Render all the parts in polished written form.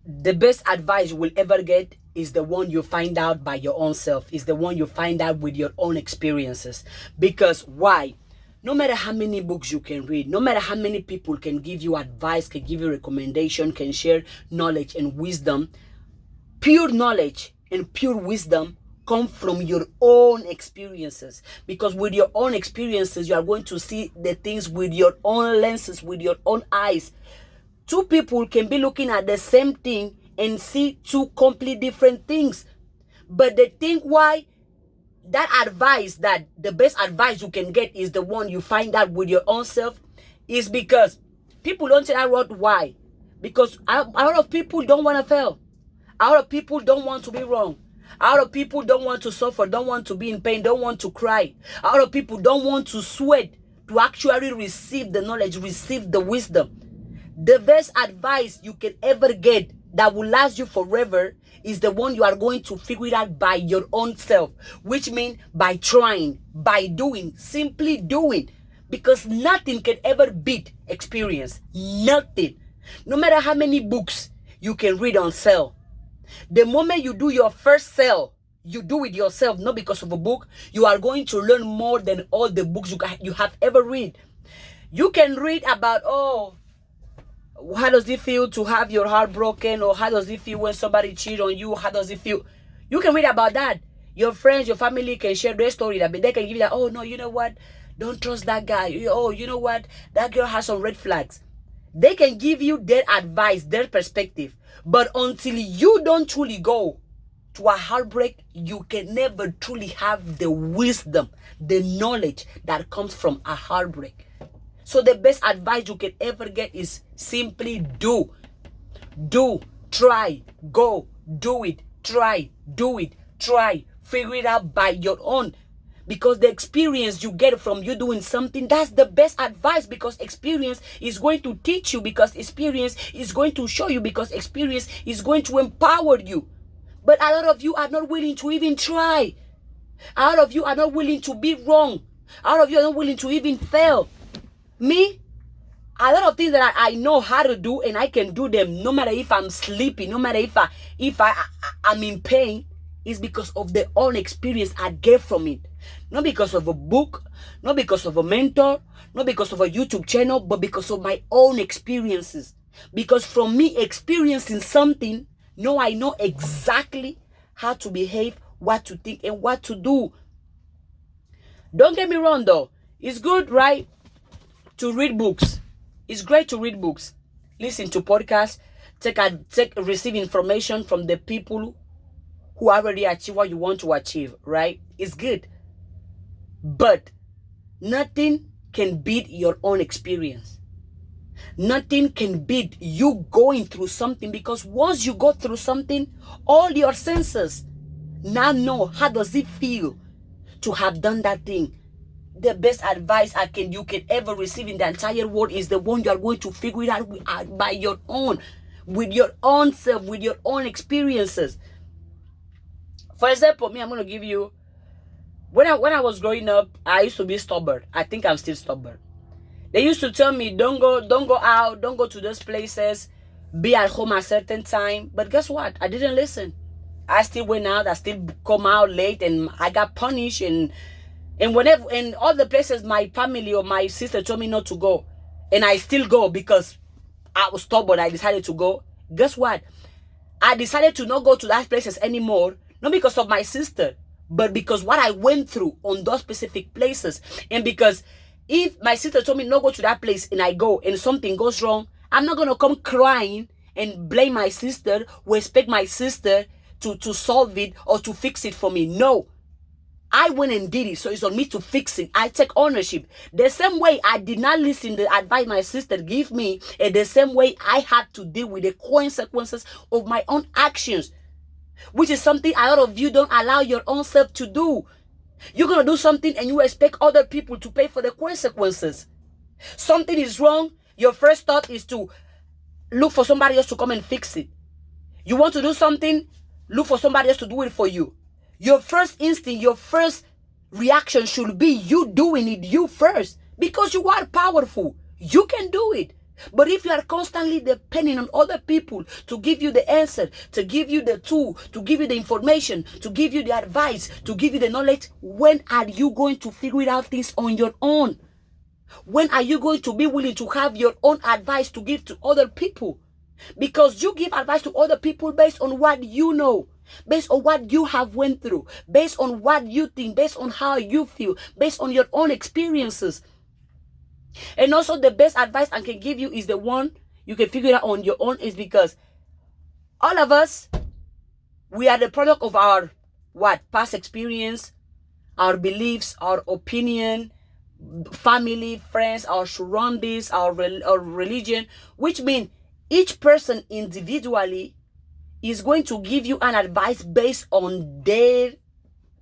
The best advice you will ever get is the one you find out by your own self, is the one you find out with your own experiences. Because why? No matter how many books you can read, no matter how many people can give you advice, can give you recommendation, can share knowledge and wisdom, pure knowledge and pure wisdom come from your own experiences. Because with your own experiences, you are going to see the things with your own lenses, with your own eyes. Two people can be looking at the same thing and see two completely different things. But the thing why that advice, that the best advice you can get is the one you find out with your own self, is because people don't say that word. Why? Because a lot of people don't want to fail. A lot of people don't want to be wrong. A lot of people don't want to suffer, don't want to be in pain, don't want to cry. A lot of people don't want to sweat to actually receive the knowledge, receive the wisdom. The best advice you can ever get that will last you forever is the one you are going to figure it out by your own self, which means by trying, by doing, simply doing. Because nothing can ever beat experience. Nothing. No matter how many books you can read on sale, the moment you do your first sale, you do it yourself, not because of a book, you are going to learn more than all the books you have ever read. You can read about, oh, how does it feel to have your heart broken? Or how does it feel when somebody cheats on you? How does it feel? You can read about that. Your friends, your family can share their story. That they can give you that, oh, no, you know what? Don't trust that guy. Oh, you know what? That girl has some red flags. They can give you their advice, their perspective. But until you don't truly go to a heartbreak, you can never truly have the wisdom, the knowledge that comes from a heartbreak. So the best advice you can ever get is simply do. Do, try, go, do it, try, do it, try, figure it out by your own. Because the experience you get from you doing something, that's the best advice, because experience is going to teach you, because experience is going to show you, because experience is going to empower you. But a lot of you are not willing to even try. A lot of you are not willing to be wrong. A lot of you are not willing to even fail. Me, a lot of things that I know how to do, and I can do them no matter if I'm sleepy, no matter if I'm in pain, is because of the own experience I get from it. Not because of a book, not because of a mentor, not because of a YouTube channel, but because of my own experiences. Because from me experiencing something, now I know exactly how to behave, what to think, and what to do. Don't get me wrong though. It's good, right, to read books. It's great to read books, listen to podcasts, receive information from the people who already achieve what you want to achieve, right? It's good. But nothing can beat your own experience. Nothing can beat you going through something, because once you go through something, all your senses now know how does it feel to have done that thing. The best advice you can ever receive in the entire world is the one you are going to figure it out by your own, with your own self, with your own experiences. For example, me, I'm going to give you, when I was growing up, I used to be stubborn. I think I'm still stubborn. They used to tell me, don't go out, don't go to those places, be at home at a certain time. But guess what? I didn't listen. I still went out, I still come out late, and I got punished, and whenever, in all the places my family or my sister told me not to go, and I still go because I was stubborn, I decided to go. Guess what? I decided to not go to those places anymore, not because of my sister, but because what I went through on those specific places. And because if my sister told me not go to that place and I go and something goes wrong, I'm not going to come crying and blame my sister or expect my sister to solve it or to fix it for me. No. I went and did it, so it's on me to fix it. I take ownership. The same way I did not listen to the advice my sister gave me, and the same way I had to deal with the consequences of my own actions, which is something a lot of you don't allow your own self to do. You're going to do something and you expect other people to pay for the consequences. Something is wrong, your first thought is to look for somebody else to come and fix it. You want to do something, look for somebody else to do it for you. Your first instinct, your first reaction should be you doing it you first, because you are powerful. You can do it. But if you are constantly depending on other people to give you the answer, to give you the tool, to give you the information, to give you the advice, to give you the knowledge, when are you going to figure out things on your own? When are you going to be willing to have your own advice to give to other people? Because you give advice to other people based on what you know, based on what you have went through, based on what you think, based on how you feel, based on your own experiences. And also the best advice I can give you is the one you can figure out on your own, is because all of us, we are the product of our past experience, our beliefs, our opinion, family, friends, our surroundings, our religion, which means each person individually is going to give you an advice based on their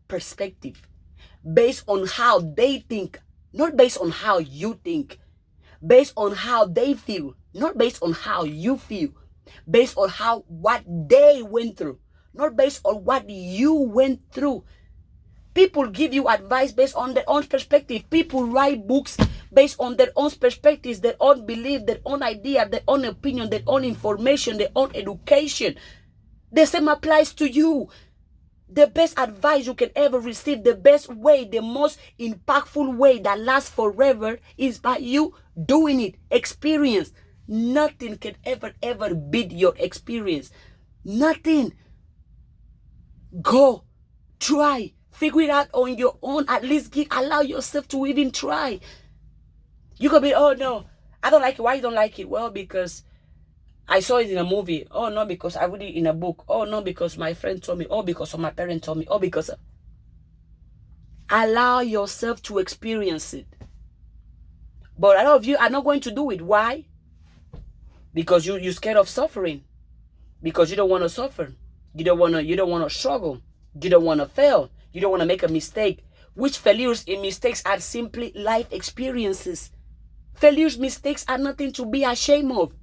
perspective, based on how they think, not based on how you think, based on how they feel, not based on how you feel, based on what they went through, not based on what you went through. People give you advice based on their own perspective. People write books based on their own perspectives, their own belief, their own idea, their own opinion, their own information, their own education. The same applies to you. The best advice you can ever receive, the best way, the most impactful way that lasts forever is by you doing it. Experience. Nothing can ever beat your experience. Nothing. Go. Try. Figure it out on your own. At least allow yourself to even try. You could be, oh no, I don't like it. Why you don't like it? Well, because I saw it in a movie. Oh no, because I read it in a book. Oh no, because my friend told me. Oh, because my parent told me. Oh, because allow yourself to experience it. But a lot of you are not going to do it. Why? Because you're scared of suffering. Because you don't want to suffer. You don't want to struggle. You don't want to fail. You don't want to make a mistake. Which failures and mistakes are simply life experiences. Failures, mistakes are nothing to be ashamed of.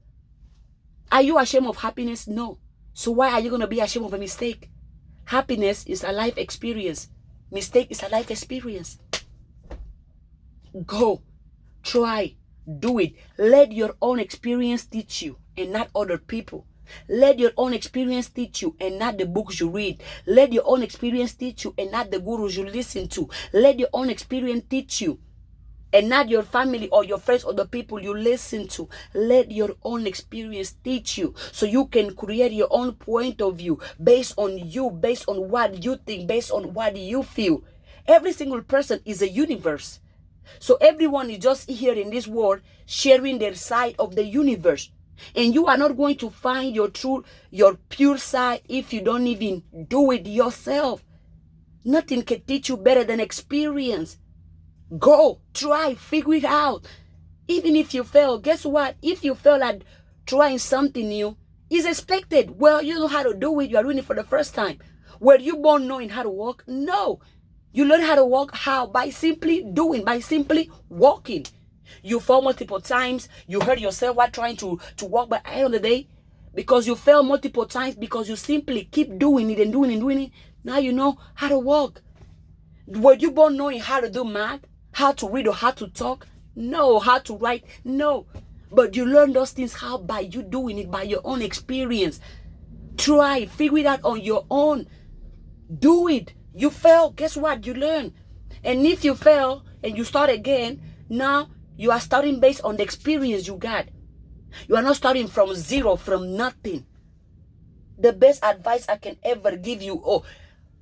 Are you ashamed of happiness? No. So why are you going to be ashamed of a mistake? Happiness is a life experience. Mistake is a life experience. Go. Try. Do it. Let your own experience teach you and not other people. Let your own experience teach you and not the books you read. Let your own experience teach you and not the gurus you listen to. Let your own experience teach you and not your family or your friends or the people you listen to. Let your own experience teach you so you can create your own point of view based on you, based on what you think, based on what you feel. Every single person is a universe. So everyone is just here in this world sharing their side of the universe. And you are not going to find your pure side if you don't even do it yourself. Nothing can teach you better than experience. Go, try, figure it out. Even if you fail, guess what? If you fail at trying something new, it's expected. Well, you know how to do it. You are doing it for the first time. Were you born knowing how to walk? No. You learn how to walk. How? By simply doing, by simply walking. You fall multiple times. You hurt yourself while trying to walk. But at the end of the day, because you fell multiple times, because you simply keep doing it and doing it and doing it, now you know how to walk. Were you born knowing how to do math? How to read or how to talk? No. How to write? No. But you learn those things how? By you doing it, by your own experience. Try. Figure it out on your own. Do it. You fail. Guess what? You learn. And if you fail and you start again, now you are starting based on the experience you got. You are not starting from zero, from nothing. The best advice I can ever give you,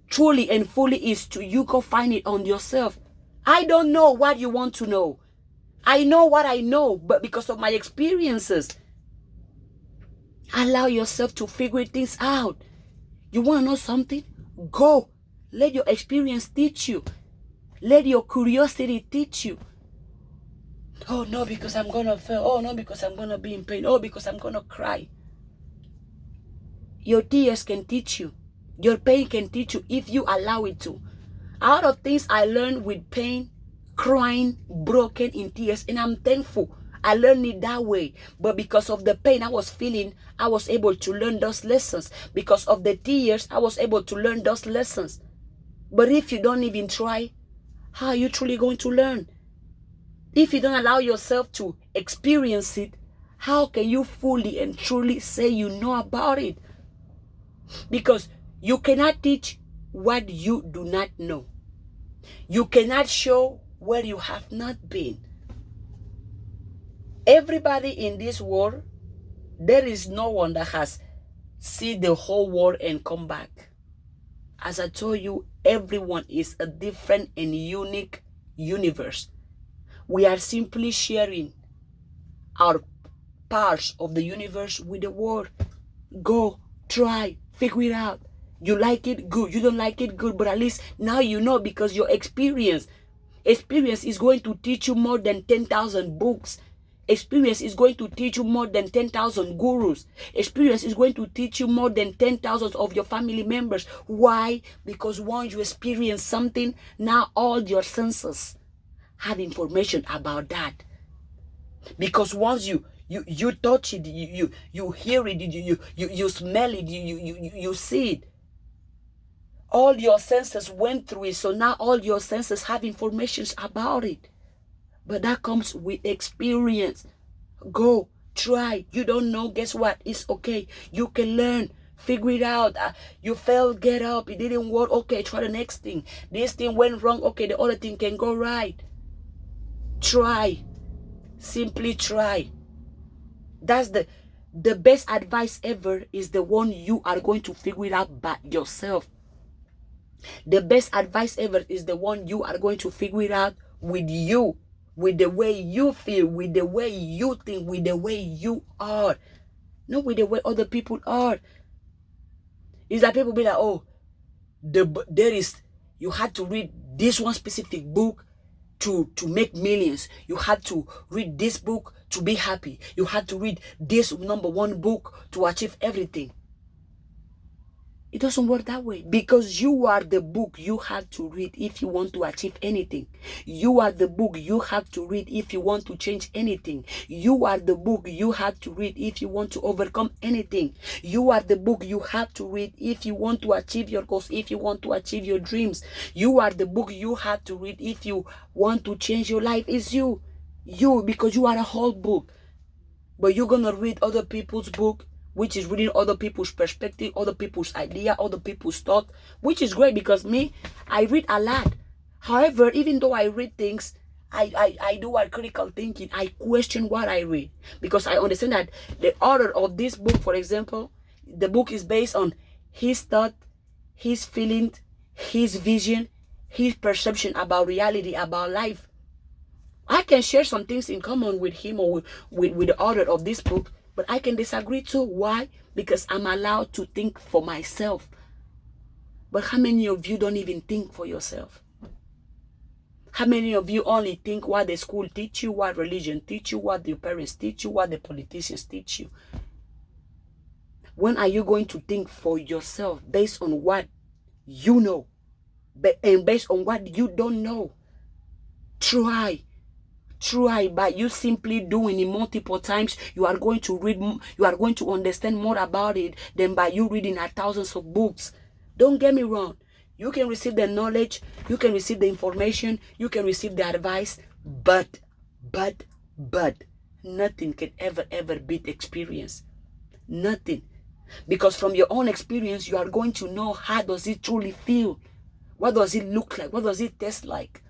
truly and fully, is to you go find it on yourself. I don't know what you want to know. I know what I know, but because of my experiences, allow yourself to figure things out. You want to know something? Go. Let your experience teach you. Let your curiosity teach you. Oh no, because I'm going to fail. Oh no, because I'm going to be in pain. Oh, because I'm going to cry. Your tears can teach you. Your pain can teach you if you allow it to. A lot of things I learned with pain, crying, broken in tears, and I'm thankful. I learned it that way. But because of the pain I was feeling, I was able to learn those lessons. Because of the tears, I was able to learn those lessons. But if you don't even try, how are you truly going to learn? If you don't allow yourself to experience it, How can you fully and truly say you know about it? Because you cannot teach what you do not know. You cannot show where you have not been. Everybody in this world, there is no one that has seen the whole world and come back. As I told you, everyone is a different and unique universe. We are simply sharing our parts of the universe with the world. Go, try, figure it out. You like it, good. You don't like it, good. But at least now you know, because your experience is going to teach you more than 10,000 books. Experience is going to teach you more than 10,000 gurus. Experience is going to teach you more than 10,000 of your family members. Why? Because once you experience something, now all your senses have information about that. Because once you touch it, you hear it, you smell it, you see it. All your senses went through it, so now all your senses have information about it. But that comes with experience. Go, try. You don't know, guess what? It's okay. You can learn. Figure it out. You failed, get up. It didn't work. Okay, try the next thing. This thing went wrong. Okay, the other thing can go right. Try. Simply try. That's the best advice ever, is the one you are going to figure it out by yourself. The best advice ever is the one you are going to figure it out with you. With the way you feel, with the way you think, with the way you are. Not with the way other people are. It's like people be like, oh, you had to read this one specific book to make millions. You had to read this book to be happy. You had to read this #1 book to achieve everything. It doesn't work that way, because you are the book you have to read if you want to achieve anything. You are the book you have to read if you want to change anything. You are the book you have to read if you want to overcome anything. You are the book you have to read if you want to achieve your goals, if you want to achieve your dreams. You are the book you have to read if you want to change your life. It's you. You, because you are a whole book. But you're going to read other people's book, which is reading other people's perspective, other people's idea, other people's thought, which is great, because I read a lot. However, even though I read things, I do a critical thinking. I question what I read, because I understand that the author of this book, for example, the book is based on his thought, his feeling, his vision, his perception about reality, about life. I can share some things in common with him or with the author of this book, but I can disagree too. Why? Because I'm allowed to think for myself. But how many of you don't even think for yourself? How many of you only think what the school teach you, what religion teach you, what your parents teach you, what the politicians teach you? When are you going to think for yourself based on what you know and based on what you don't know? Try. By you simply doing it multiple times, you are going to read, you are going to understand more about it than by you reading thousands of books. Don't get me wrong. You can receive the knowledge, you can receive the information, you can receive the advice, but nothing can ever beat experience. Nothing. Because from your own experience, you are going to know how does it truly feel. What does it look like? What does it taste like?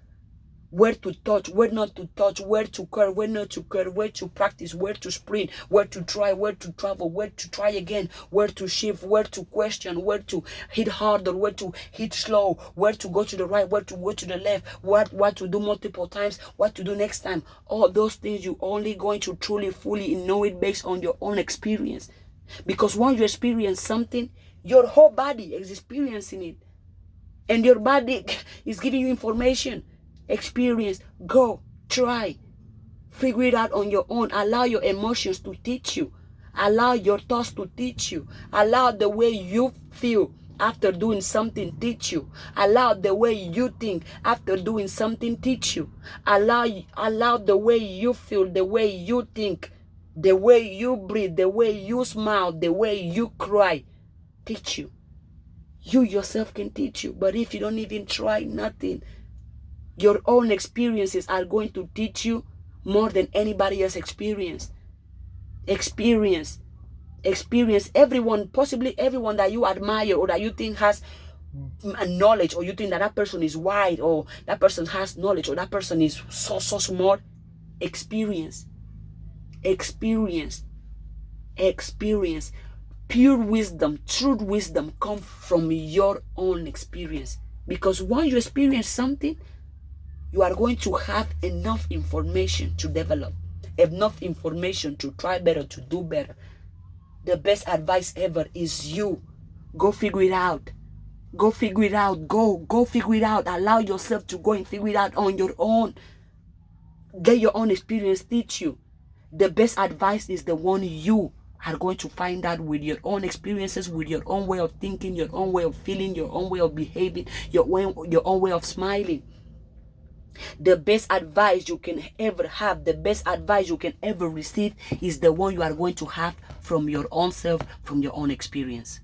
Where to touch, where not to touch, where to curve, where not to curve, where to practice, where to sprint, where to try, where to travel, where to try again, where to shift, where to question, where to hit harder, where to hit slow, where to go to the right, where to go to the left, what to do multiple times, what to do next time. All those things you're only going to truly, fully know it based on your own experience. Because once you experience something, your whole body is experiencing it. And your body is giving you information. Experience, go, try, figure it out on your own. Allow your emotions to teach you. Allow your thoughts to teach you. Allow the way you feel after doing something teach you. Allow the way you think after doing something teach you. Allow the way you feel, the way you think, the way you breathe, the way you smile, the way you cry teach you. You yourself can teach you. But if you don't even try, nothing. Your own experiences are going to teach you more than anybody else's experience. Experience. Everyone, possibly everyone that you admire or that you think has knowledge, or you think that that person is wide, or that person has knowledge, or that person is so smart. Experience. Pure wisdom, true wisdom comes from your own experience, because once you experience something, you are going to have enough information to develop, enough information to try better, to do better. The best advice ever is you go figure it out. Go figure it out. Go figure it out. Allow yourself to go and figure it out on your own. Get your own experience, teach you. The best advice is the one you are going to find out with your own experiences, with your own way of thinking, your own way of feeling, your own way of behaving, your own way of smiling. The best advice you can ever have, the best advice you can ever receive is the one you are going to have from your own self, from your own experience.